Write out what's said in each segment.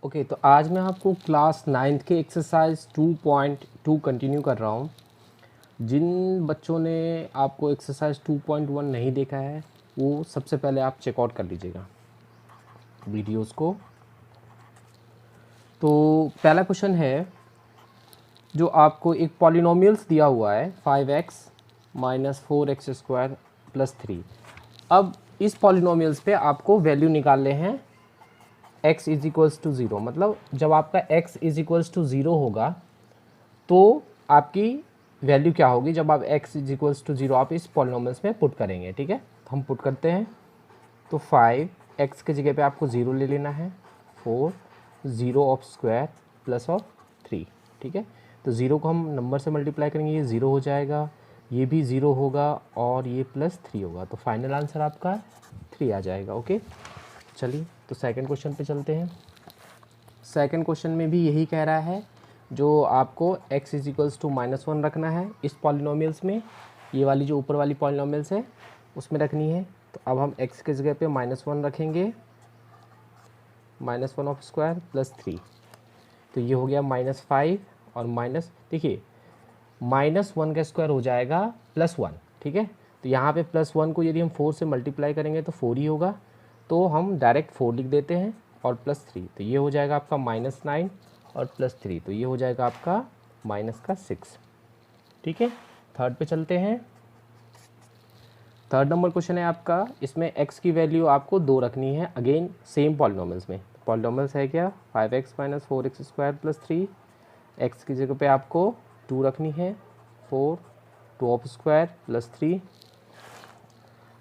Okay, तो आज मैं आपको क्लास 9th के एक्सरसाइज 2.2 कंटिन्यू कर रहा हूँ। जिन बच्चों ने आपको एक्सरसाइज 2.1 नहीं देखा है वो सबसे पहले आप चेकआउट कर लीजिएगा वीडियोस को। तो पहला क्वेश्चन है, जो आपको एक पॉलिनोमियल्स दिया हुआ है 5x माइनस 4x² प्लस 3। अब इस पॉलिनोमियल्स पे आपको वैल्यू निकालने हैं x इज इक्वल्स टू 0। मतलब जब आपका x इज इक्वल्स टू 0 होगा तो आपकी वैल्यू क्या होगी जब आप x इज इक्वल्स टू 0 आप इस पॉलिनोमियल्स में पुट करेंगे। ठीक है, तो हम पुट करते हैं। तो 5x की जगह पे आपको 0 ले लेना है, 4 0 ऑफ स्क्वायर प्लस ऑफ 3। ठीक है, तो 0 को हम नंबर से मल्टीप्लाई करेंगे, ये 0 हो जाएगा, ये भी 0 होगा और ये प्लस 3 होगा। तो फाइनल आंसर आपका 3 आ जाएगा। ओके, चलिए तो सेकंड क्वेश्चन पे चलते हैं। सेकंड क्वेश्चन में भी यही कह रहा है, जो आपको x इज इक्वल्स टू -1 रखना है इस पॉलिनोमियल्स में। ये वाली जो ऊपर वाली पॉलिनोमियल्स है उसमें रखनी है। तो अब हम x के जगह पे -1 रखेंगे, -1 ऑफ स्क्वायर प्लस 3। तो ये हो गया -5 और माइनस, देखिए -1 का स्क्वायर हो जाएगा +1। ठीक है, तो यहाँ पे +1 को यदि हम 4 से मल्टीप्लाई करेंगे तो 4 ही होगा, तो हम डायरेक्ट 4 लिख देते हैं और +3। तो ये हो जाएगा आपका -9 और +3, तो ये हो जाएगा आपका -6। ठीक है, थर्ड पे चलते हैं। थर्ड नंबर क्वेश्चन है आपका, इसमें x की वैल्यू आपको 2 रखनी है, अगेन सेम पॉलिनोमियल्स में। पॉलिनोमियल्स है क्या, 5x minus 4x² plus 3। x की जगह पे आपको 2 रखनी है, 4 2 ऑफ स्क्वायर प्लस 3।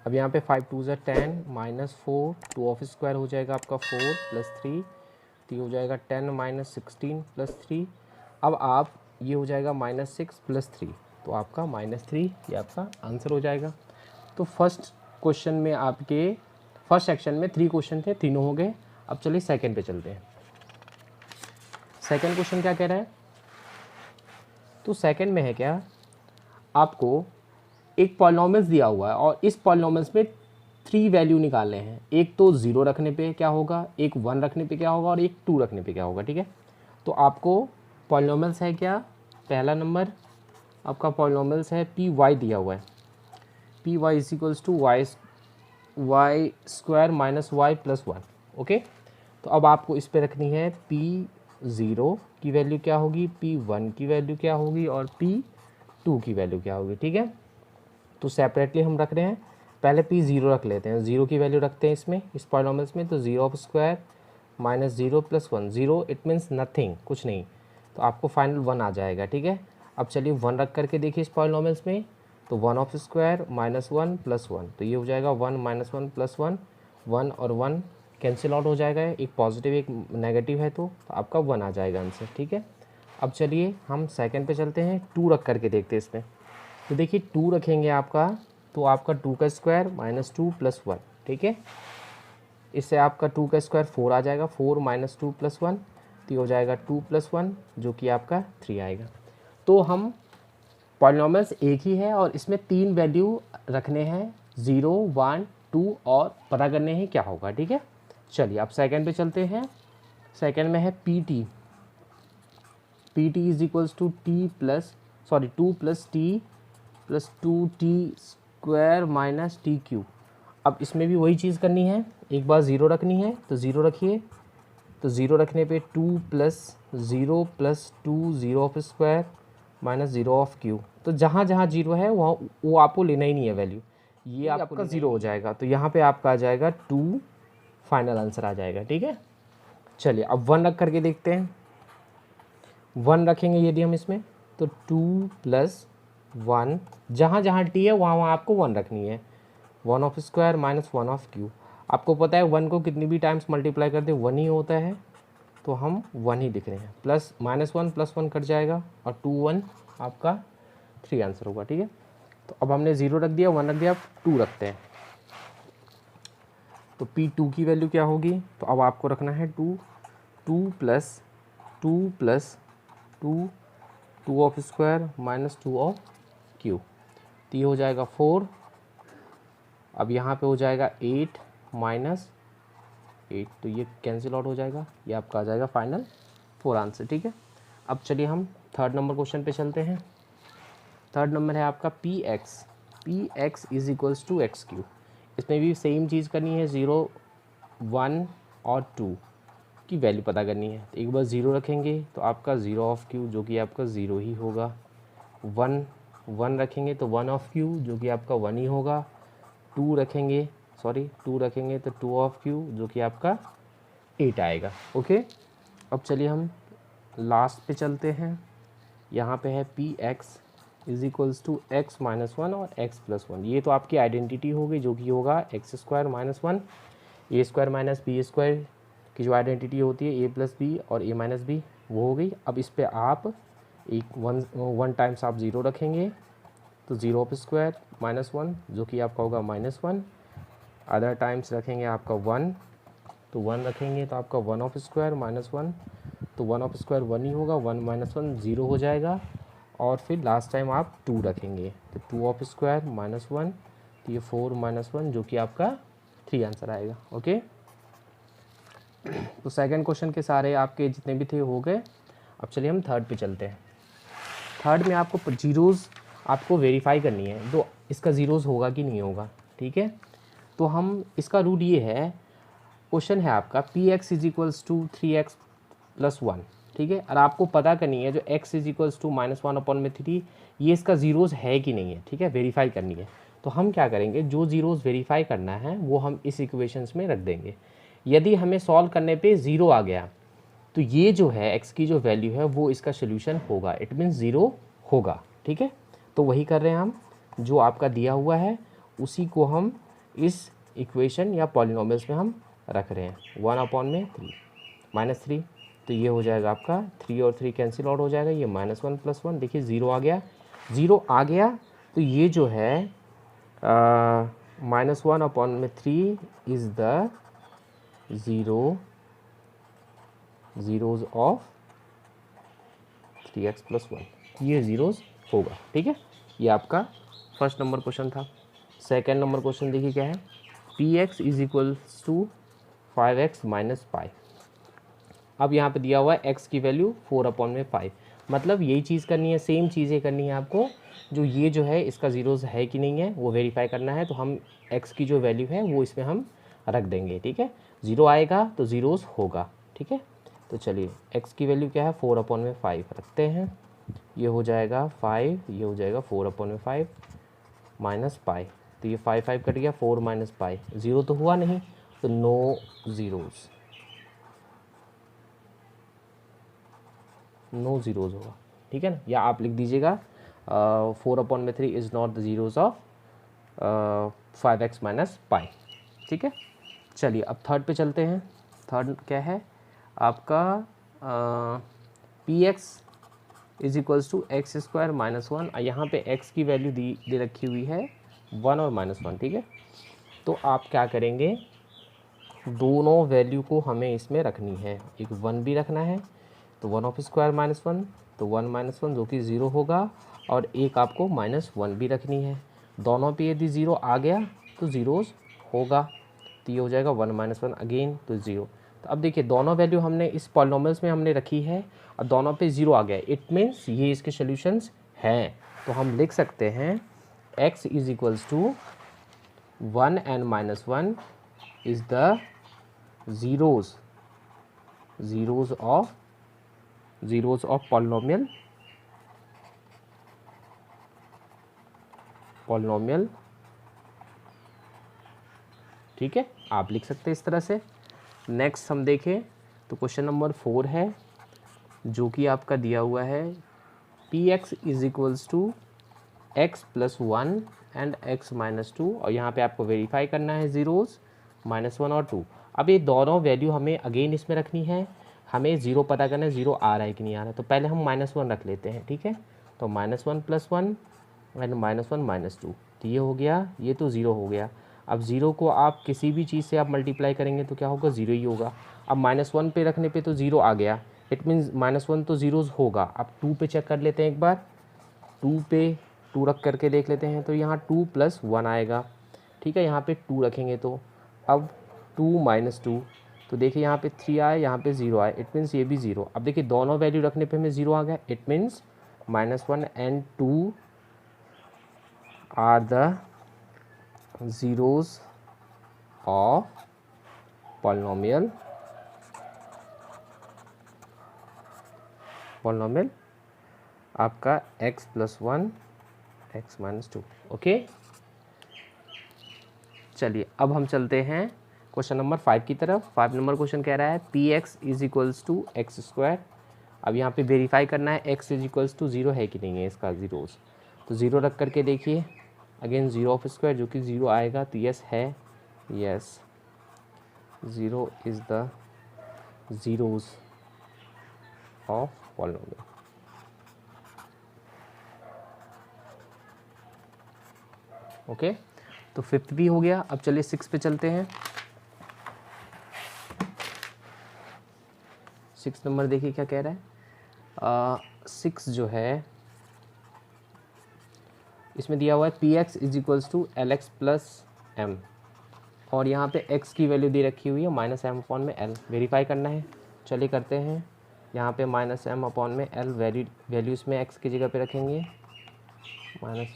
अब यहाँ पे 5 2 ज़ा 10 माइनस 4 2 ऑफ स्क्वायर हो जाएगा आपका 4 प्लस 3। तो ये हो जाएगा 10 माइनस 16 प्लस 3। अब आप ये हो जाएगा -6 प्लस 3, तो आपका -3 ये आपका आंसर हो जाएगा। तो फर्स्ट क्वेश्चन में आपके फर्स्ट सेक्शन में 3 क्वेश्चन थे, तीनों हो गए। अब चलिए सेकंड पे चलते हैं। सेकंड क्वेश्चन क्या कह रहा है, तो सेकंड में है क्या, आपको एक पॉलिनोमियल्स दिया हुआ है और इस पॉलिनोमियल्स में 3 वैल्यू निकालने हैं। एक तो 0 रखने पे क्या होगा, एक 1 रखने पे क्या होगा और एक 2 रखने पे क्या होगा। ठीक है, तो आपको पॉलिनोमियल्स है क्या, पहला नंबर आपका पॉलिनोमियल्स है पी वाई दिया हुआ है, P Y is equals to Y square minus Y plus 1। Okay, तो अब आपको इस पे रखनी है P0 की वैल्यू क्या होगी, P1 की वैल्यू क्या होगी और P2 की वैल्यू क्या होगी। ठीक है, तो सेपरेटली हम रख रहे हैं। पहले P0 रख लेते हैं, 0 की वैल्यू रखते हैं इसमें, इस पॉलिनोमियल्स में। तो 0 of square minus 0 plus 1, 0 it means nothing, कुछ नहीं, तो आपको फाइनल 1 आ जाएगा। ठीक है, अब चलिए 1 रख करके देखिए इस पॉलिनोमियल्स में। तो 1 ऑफ स्क्वायर माइनस 1 प्लस 1, तो ये हो जाएगा 1 माइनस 1 प्लस 1, 1 और 1 कैंसिल आउट हो जाएगा, एक पॉजिटिव एक नेगेटिव है, तो आपका 1 आ जाएगा आंसर। ठीक है, अब चलिए हम सेकंड पे चलते हैं, 2 रख करके देखते हैं इसमें। तो देखिए 2 रखेंगे आपका, तो आपका 2 का स्क्वायर माइनस 2 प्लस 1। ठीक है, इससे आपका 2 का स्क्वायर 4 आ जाएगा, 4 माइनस 2 प्लस 1, तो ये हो जाएगा 2 प्लस 1 जो कि आपका 3 आएगा। तो हम पॉलिनोमियल्स एक ही है और इसमें 3 वैल्यू रखने हैं, 0 1 2 और पता करने हैं क्या होगा। ठीक है, चलिए अब सेकंड पे चलते हैं। सेकंड में है PT, PT is equals to T plus 2 plus T plus 2t square minus T Q. अब इसमें भी वही चीज़ करनी है, एक बार 0 रखनी है, तो 0 रखिए। तो 0 रखने पे 2 plus 0 plus 2 0 of square minus 0 of Q. तो जहाँ जहाँ 0 है वहाँ वो आपको लेना ही नहीं है वैल्यू, ये आपका 0 हो जाएगा। तो यहाँ पे आपका आ जाएगा 2, फाइनल आंसर आ जाएगा। ठीक है, चलिए अब 1 रख करके देखते हैं। 1 रखेंगे यदि हम इसमें, तो 2 प्लस 1, जहाँ जहाँ टी है वहाँ वहाँ आपको 1 रखनी है, 1 of square minus 1 of Q. आपको पता है 1 को कितनी भी टाइम्स मल्टीप्लाई करते 1 ही होता है, तो हम 1 ही लिख रहे हैं। प्लस -1 प्लस 1 कट जाएगा और 2 1 आपका 3 आंसर होगा। ठीक है, तो अब हमने 0 रख दिया, 1 रख दिया, अब 2 रखते हैं। तो P2 की वैल्यू क्या होगी, तो अब आपको रखना है 2, 2 plus 2 plus 2 2 of square minus 2 of Q, तो ये हो जाएगा 4। अब यहाँ पे हो जाएगा 8 माइनस 8, तो ये कैंसिल आउट हो जाएगा, ये आपका आ जाएगा फाइनल 4 आंसर। ठीक है, अब चलिए हम थर्ड नंबर क्वेश्चन पे चलते हैं। थर्ड नंबर है आपका P X is equals to X Q. इसमें भी सेम चीज़ करनी है, 0 1 और 2 की वैल्यू पता करनी है। तो एक बार 0 रखेंगे तो आपका 0 ऑफ क्यू जो कि आपका 0 ही होगा, 1 रखेंगे तो 1 ऑफ क्यू जो कि आपका 1 ही होगा, 2 रखेंगे तो 2 ऑफ क्यू जो कि आपका 8 आएगा। ओके, अब चलिए हम लास्ट पे चलते हैं। यहाँ पे है P X is equals to X minus 1 और एक्स प्लस 1। ये तो आपकी आइडेंटिटी हो गई जो कि होगा एक्स स्क्वायर माइनस 1 ए स्क्वायर माइनस बी स्क्वायर की जो आइडेंटिटी होती है ए प्लस बी और ए माइनस बी, वो हो गई। अब इस पे आप एक वन टाइम्स आप 0 रखेंगे तो 0 ऑफ स्क्वायर माइनस 1 जो कि आपका होगा -1। अदर टाइम्स रखेंगे आपका 1, तो 1 रखेंगे तो आपका 1 ऑफ स्क्वायर -1, तो 1 ऑफ स्क्वायर 1 ही होगा, 1 माइनस 1 0 हो जाएगा। और फिर लास्ट टाइम आप 2 रखेंगे तो 2 ऑफ स्क्वायर -1, तो ये 4 माइनस 1 जो कि आपका 3 आंसर आएगा। ओके, तो सेकंड क्वेश्चन के सारे आपके जितने भी थे हो गए। अब चलिए हम थर्ड पे चलते हैं। थर्ड में आपको जीरोज़ आपको वेरीफाई करनी है, तो इसका ज़ीरोज़ होगा कि नहीं होगा। ठीक है, तो हम इसका रूल ये है, क्वेश्चन है आपका P X is equals to 3x plus 1। ठीक है, और आपको पता करनी है जो x is equals to -1 upon में 3, ये इसका ज़ीरोज़ है कि नहीं है। ठीक है, वेरीफाई करनी है। तो हम क्या करेंगे, जो ज़ीरोज़ वेरीफाई करना है वो हम इस इक्वेशंस में रख देंगे। यदि हमें सॉल्व करने पे 0 आ गया तो ये जो है x की जो वैल्यू है वो इसका सोल्यूशन होगा, इट मीन्स 0 होगा। ठीक है, तो वही कर रहे हैं हम, जो आपका दिया हुआ है उसी को हम इस इक्वेशन या पॉलिनोमियल्स में हम रख रहे हैं। 1 अपॉन में 3 -3, तो ये हो जाएगा आपका 3 और 3 कैंसिल आउट हो जाएगा, ये -1 प्लस 1, देखिए 0 आ गया। 0 आ गया तो ये जो है -1 अपॉन में 3 is the zeros of 3x plus 1, ये ज़ीरोज़ होगा। ठीक है, ये आपका फर्स्ट नंबर क्वेश्चन था। सेकेंड नंबर क्वेश्चन देखिए क्या है, P X is equals to 5x minus pi. अब यहाँ पे दिया हुआ है x की वैल्यू 4 अपॉन में 5, मतलब यही चीज़ करनी है, सेम चीज़ें करनी है आपको। जो ये जो है इसका ज़ीरोज़ है कि नहीं है वो वेरीफाई करना है, तो हम x की जो वैल्यू है वो इसमें हम रख देंगे। ठीक है, 0 आएगा तो ज़ीरोज़ होगा। ठीक है, तो चलिए x की वैल्यू क्या है 4 अपॉन में 5 रखते हैं, ये हो जाएगा 5, ये हो जाएगा 4 अपॉन में 5 माइनस पाई, तो ये 5 कट गया, 4 माइनस पाई, 0 तो हुआ नहीं, तो नो ज़ीरोज़ होगा। ठीक है ना, या आप लिख दीजिएगा 4 अपॉन में 3 is not the zeros of 5x minus पाई। ठीक है, चलिए अब थर्ड पे चलते हैं। थर्ड क्या है आपका, P X is equals to X square minus 1, यहाँ पे x की वैल्यू दे रखी हुई है 1 और -1। ठीक है, तो आप क्या करेंगे, दोनों वैल्यू को हमें इसमें रखनी है, एक 1 भी रखना है तो 1 ऑफ स्क्वायर -1, तो 1 -1 जो कि 0 होगा, और एक आपको -1 भी रखनी है। दोनों पे यदि 0 आ गया तो ज़ीरोज़ होगा, तो ये हो जाएगा 1 -1 अगेन तो 0। तो अब देखिए दोनों वैल्यू हमने इस पॉलिनोमियल्स में हमने रखी है और दोनों पे 0 आ गया, इट मीन्स ये इसके सॉल्यूशंस हैं। तो हम लिख सकते हैं x is equals to 1 and -1 is the zeros of polynomial. ठीक है, आप लिख सकते हैं इस तरह से। नेक्स्ट हम देखें तो क्वेश्चन नंबर 4 है, जो कि आपका दिया हुआ है P X is equals to X plus 1 and X minus 2, और यहाँ पे आपको वेरीफाई करना है ज़ीरोज़ -1 और 2। अब ये दोनों वैल्यू हमें अगेन इसमें रखनी है, हमें 0 पता करना है 0 आ रहा है कि नहीं आ रहा है, तो पहले हम -1 रख लेते हैं। ठीक है, तो -1 प्लस 1 एंड -1 -2, तो ये हो गया, ये तो 0 हो गया। अब 0 को आप किसी भी चीज़ से आप मल्टीप्लाई करेंगे तो क्या होगा, 0 ही होगा। अब -1 पे रखने पे तो 0 आ गया, इट मीन्स -1 तो ज़ीरोज़ होगा। अब 2 पे चेक कर लेते हैं एक बार, 2 पे 2 रख करके देख लेते हैं, तो यहाँ 2 + 1 आएगा। ठीक है, यहाँ पे 2 रखेंगे तो अब 2 - 2 तो देखिए यहाँ पे 3 आए, यहाँ पे 0 आए, इट मीन्स ये भी 0। अब देखिए दोनों वैल्यू रखने पे हमें 0 आ गया, it means -1 and 2 are the zeros of polynomial आपका x + 1 x - 2। ओके, चलिए अब हम चलते हैं क्वेश्चन नंबर 5 की तरफ। 5 नंबर क्वेश्चन कह रहा है px = x²। अब यहाँ पे वेरीफाई करना है x = 0 है कि नहीं है इसका ज़ीरोज़। तो 0 रख करके देखिए, अगेन 0 ऑफ स्क्वायर जो कि 0 आएगा, तो यस है, yes 0 is the zeros of polynomial. Okay, तो 5th भी हो गया। अब चलिए 6 पे चलते हैं। 6 नंबर देखिए क्या कह रहा है। 6 जो है इसमें दिया हुआ है px = lx + m, और यहाँ पे x की वैल्यू दे रखी हुई है -m/l। वेरीफाई करना है, चलिए करते हैं। यहाँ पे -m/l वैल्यू इसमें x की जगह पे रखेंगे, -m/l +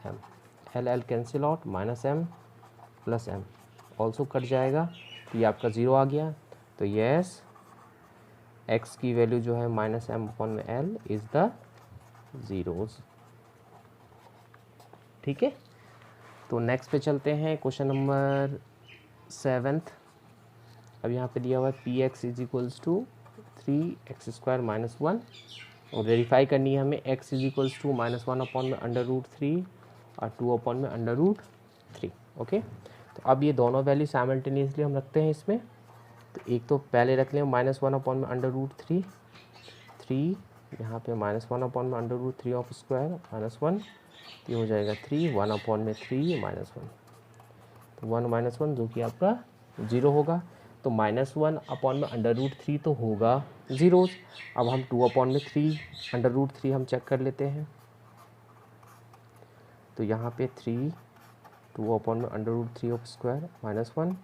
m, l cancel out, -m + m also cut जाएगा, तो ये आपका 0 आ गया। तो यस x की वैल्यू जो है -m/l इज़ द ज़ीरोज़। ठीक है, तो नेक्स्ट पे चलते हैं, क्वेश्चन नंबर 7th। अब यहाँ पे दिया हुआ है px = 3x² - 1, और वेरीफाई करनी है हमें x = -1/√3 और 2/√3। ओके, तो अब ये दोनों वैल्यू साइमल्टेनियसली हम रखते हैं इसमें। तो एक तो पहले रख लें -1/√3, 3 यहाँ पे -1/√3 ऑफ स्क्वायर -1, ये हो जाएगा 3, 1/3 -1, तो 1 - 1 जो कि आपका 0 होगा। तो -1/√3 तो होगा ज़ीरोज़। अब हम 2/3 हम चेक कर लेते हैं। तो यहाँ पे 3 2/√3 ऑफ स्क्वायर -1,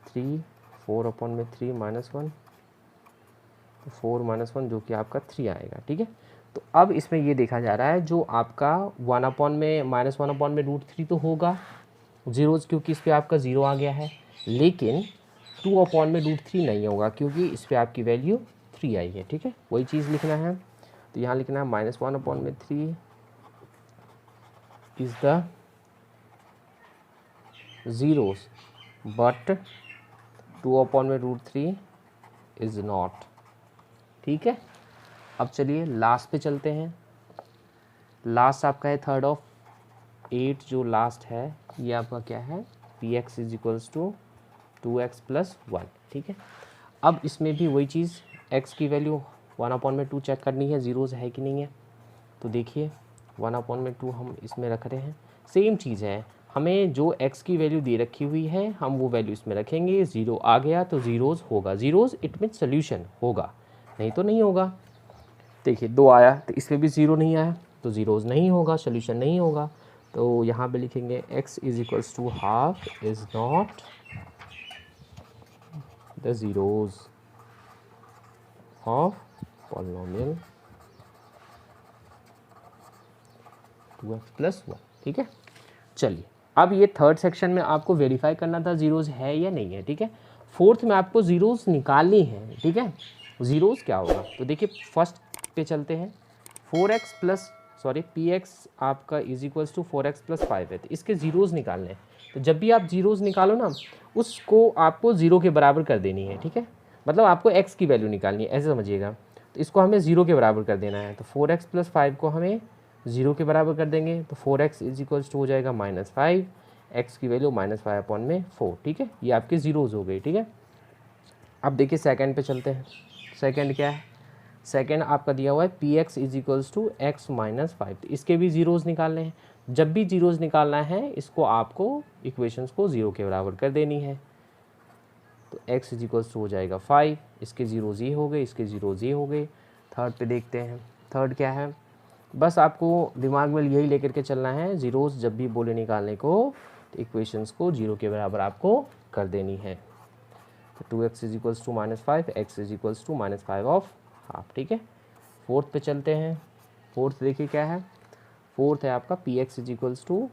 3 4/3 -1, तो 4 - 1 जो कि आपका 3 आएगा। ठीक है, तो अब इसमें ये देखा जा रहा है जो आपका 1/√3 तो होगा ज़ीरोज़, क्योंकि इस पर आपका 0 आ गया है, लेकिन 2/√3 नहीं होगा क्योंकि इस पर आपकी वैल्यू 3 आई है। ठीक है, वही चीज़ लिखना है। तो यहाँ लिखना है -1/3 is the zeros but 2/√3 is not. ठीक है, अब चलिए लास्ट पे चलते हैं। लास्ट आपका है 3rd ऑफ 8, जो लास्ट है ये आपका क्या है, px = 2x + 1। ठीक है, अब इसमें भी वही चीज़, x की वैल्यू 1/2 चेक करनी है, ज़ीरोज़ है कि नहीं है। तो देखिए 1/2 हम इसमें रख रहे हैं, सेम चीज़ है, हमें जो x की वैल्यू दे रखी हुई है हम वो वैल्यू इसमें रखेंगे। 0 आ गया तो ज़ीरोज़ होगा, ज़ीरोज़ इट मीन सोल्यूशन होगा, नहीं तो नहीं होगा। देखिए 2 आया तो इसमें भी 0 नहीं आया, तो ज़ीरोज़ नहीं होगा, सोल्यूशन नहीं होगा। तो यहाँ पे लिखेंगे x = ½ is not the zeros of polynomial 2x + 1। ठीक है, चलिए अब ये 3rd सेक्शन में आपको वेरीफाई करना था ज़ीरोज़ है या नहीं है। ठीक है, 4th में आपको ज़ीरोज़ निकालनी है। ठीक है, ज़ीरोज़ क्या होगा, तो देखिए फर्स्ट पे चलते हैं। px आपका = 4x + 5 है, तो इसके ज़ीरोज़ निकालने हैं। तो जब भी आप ज़ीरोज़ निकालो ना, उसको आपको 0 के बराबर कर देनी है। ठीक है, मतलब आपको x की वैल्यू निकालनी है, ऐसे समझिएगा। तो इसको हमें 0 के बराबर कर देना है, तो 4x + 5 को हमें 0 के बराबर कर देंगे, तो 4x = हो जाएगा -5, x की वैल्यू -5/4। ठीक है, ये आपके ज़ीरोज़ हो गई। ठीक है, अब देखिए सेकंड पे चलते हैं। सेकंड क्या है, सेकंड आपका दिया हुआ है px = x - 5, तो इसके भी ज़ीरोज़ निकालने हैं। जब भी ज़ीरोज़ निकालना है इसको आपको इक्वेशंस को 0 के बराबर कर देनी है। तो x = हो जाएगा 5, इसके ज़ीरोज़ ये हो गए, इसके ज़ीरोज़ ये हो गए। थर्ड पे देखते हैं, थर्ड क्या है, बस आपको दिमाग में यही लेकर के चलना है, ज़ीरोज़ जब भी बोले निकालने को तो इक्वेशंस को 0 के बराबर आपको कर देनी है। तो 2x is equals to -5, x is equals to -5 of half. ठीक है, फोर्थ पे चलते हैं। फोर्थ देखिए क्या है, फोर्थ है आपका P X is equals to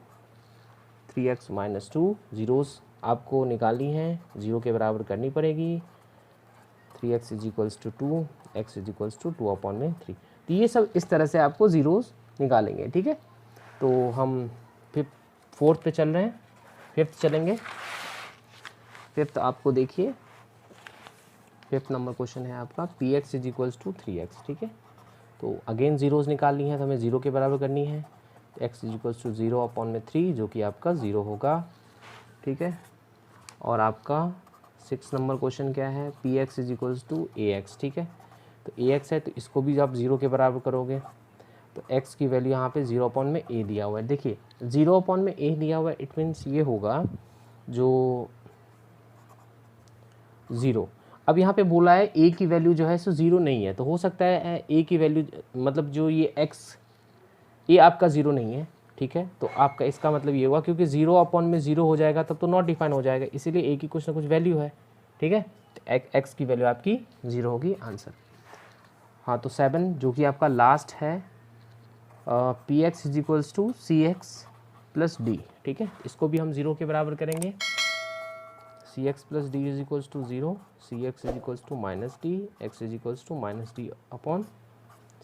3x minus 2, zeros आपको निकालनी है, 0 के बराबर करनी पड़ेगी। 3x is equals to 2, x is equals to 2/3। तो ये सब इस तरह से आपको ज़ीरोस निकालेंगे। ठीक है, तो हम फोर्थ पे चल रहे हैं, फिफ्थ चलेंगे। फिफ्थ आपको देखिए, फिफ्थ नंबर क्वेश्चन है आपका P X is equals to 3x। ठीक है, तो अगेन ज़ीरोज़ निकालनी है, तो हमें 0 के बराबर करनी है। तो x इज इक्वल्स टू 0/3 जो कि आपका 0 होगा। ठीक है, और आपका 6 नंबर क्वेश्चन क्या है, P X is equals to ax। ठीक है, तो ax है तो इसको भी आप 0 के बराबर करोगे, तो x की वैल्यू यहाँ पे 0/a दिया हुआ है। देखिए 0/a दिया हुआ है, इट मीन्स ये होगा जो 0। अब यहाँ पे बोला है a की वैल्यू जो है सो 0 नहीं है, तो हो सकता है a की वैल्यू मतलब जो ये x ये आपका 0 नहीं है। ठीक है, तो आपका इसका मतलब ये होगा क्योंकि 0/0 हो जाएगा तब तो नॉट डिफाइन हो जाएगा, इसीलिए a की कुछ ना कुछ वैल्यू है। ठीक है, तो x की वैल्यू आपकी 0 होगी आंसर। हाँ, तो 7 जो कि आपका लास्ट है, P X is equals to C X plus D. ठीक है, इसको भी हम 0 के बराबर करेंगे। C X plus D is equals to 0, C X is equals to minus D, X is equals to minus D upon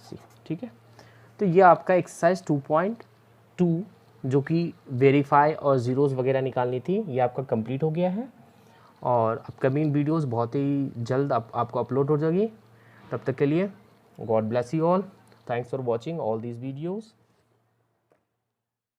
C. ठीक है, तो ये आपका एक्सरसाइज 2.2 जो कि वेरीफाई और ज़ीरोज़ वगैरह निकालनी थी, ये आपका कंप्लीट हो गया है। और अपकमिंग वीडियोस बहुत ही जल्द आपको अपलोड हो जाएगी। तब तक के लिए God bless you all, thanks for watching all these videos.